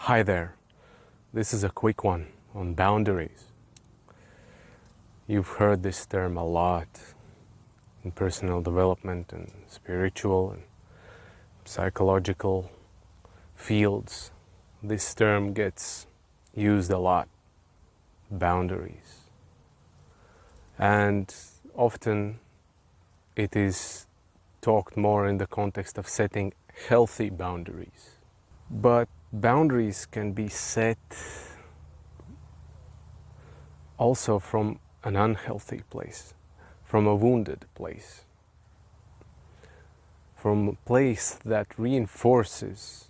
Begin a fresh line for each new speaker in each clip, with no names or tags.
Hi there. This is a quick one on boundaries. You've heard this term a lot in personal development and spiritual and psychological fields. This term gets used a lot, boundaries. And often it is talked more in the context of setting healthy boundaries. But boundaries can be set also from an unhealthy place, from a wounded place, from a place that reinforces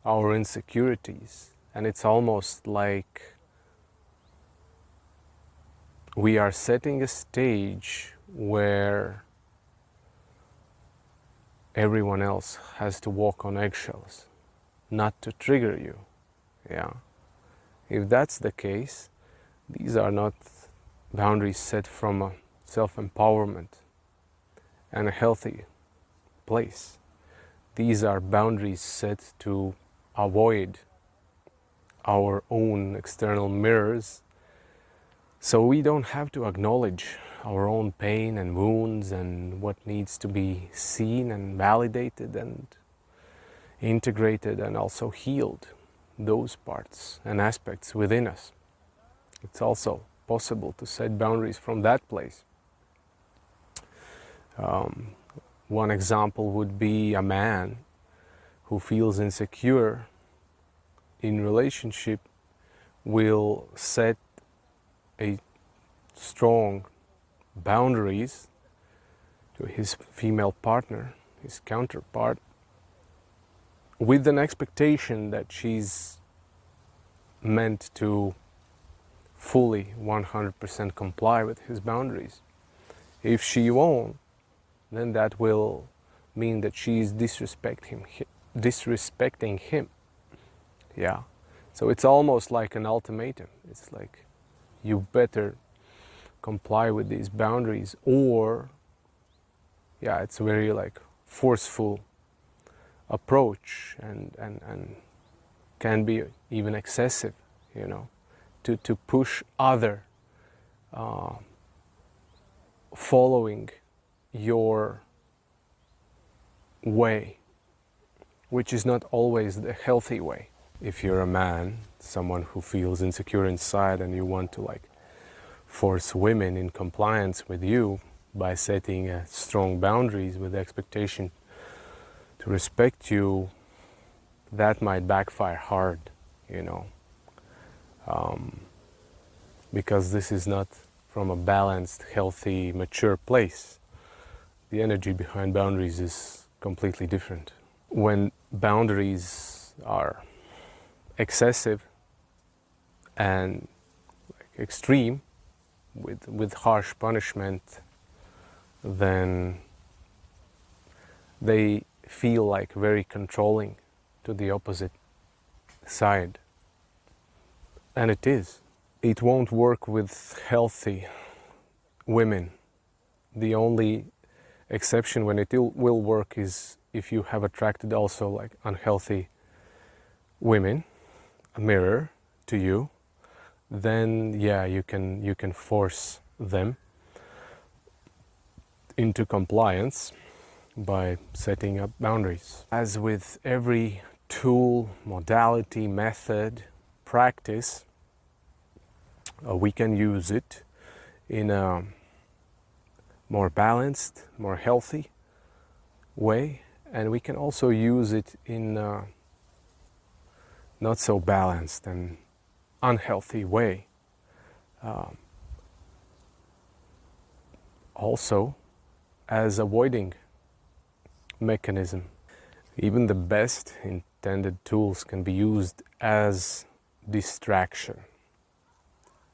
our insecurities. And it's almost like we are setting a stage where everyone else has to walk on eggshells, not to trigger you. Yeah. If that's the case, these are not boundaries set from a self-empowerment and a healthy place. These are boundaries set to avoid our own external mirrors, so we don't have to acknowledge our own pain and wounds and what needs to be seen and validated and integrated and also healed, those parts and aspects within us. It's also possible to set boundaries from that place. One example would be a man who feels insecure in relationship will set a strong boundaries to his female partner, his counterpart, with an expectation that she's meant to fully 100% comply with his boundaries. If she won't, then that will mean that she's disrespecting him. Yeah. So it's almost like an ultimatum. It's like, you better comply with these boundaries, or yeah, it's a very like forceful approach and can be even excessive, you know, to push other following your way, which is not always the healthy way. If you're a man, someone who feels insecure inside, and you want to like force women in compliance with you by setting strong boundaries with the expectation to respect you, that might backfire hard, you know, because this is not from a balanced, healthy, mature place. The energy behind boundaries is completely different. When boundaries are excessive and extreme, with harsh punishment, then they feel like very controlling to the opposite side. And it is. It won't work with healthy women. The only exception when it will work is if you have attracted also like unhealthy women, a mirror to you, then yeah, you can force them into compliance by setting up boundaries. As with every tool, modality, method, practice, we can use it in a more balanced, more healthy way, and we can also use it in a not so balanced and unhealthy way. Also as avoiding mechanism. Even the best intended tools can be used as distraction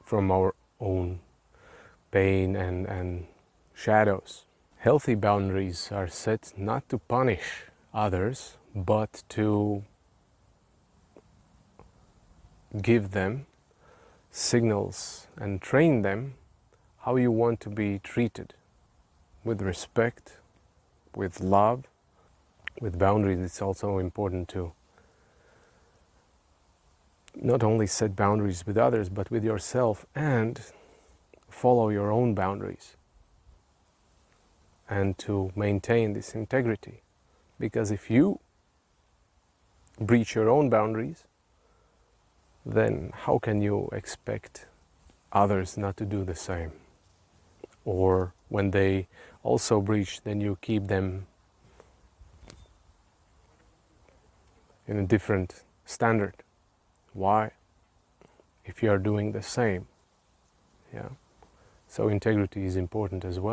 from our own pain and shadows. Healthy boundaries are set not to punish others, but to give them signals and train them how you want to be treated, with respect, with love. With boundaries, it's also important to not only set boundaries with others, but with yourself, and follow your own boundaries, and to maintain this integrity. Because if you breach your own boundaries, then how can you expect others not to do the same? Or when they also breach, then you keep them in a different standard. Why? If you are doing the same. Yeah. So integrity is important as well.